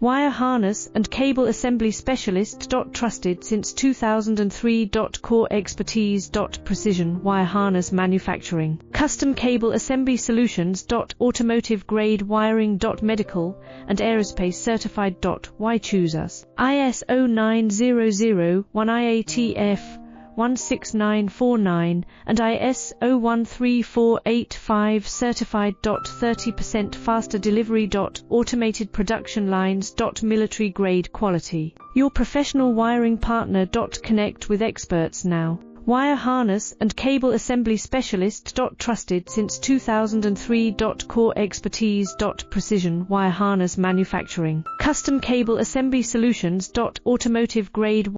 Wire harness and cable assembly specialist. Trusted since 2003. Core expertise. Precision wire harness manufacturing. Custom cable assembly solutions. Automotive grade wiring. Medical and aerospace certified. Why choose us? ISO 9001 IATF 16949 and ISO 13485 certified. 30% faster delivery. Automated production lines. Military grade quality. Your professional wiring partner. Connect with experts now. Wire harness and cable assembly specialist. Trusted since 2003. Core expertise. Precision wire harness manufacturing. Custom cable assembly solutions. Automotive grade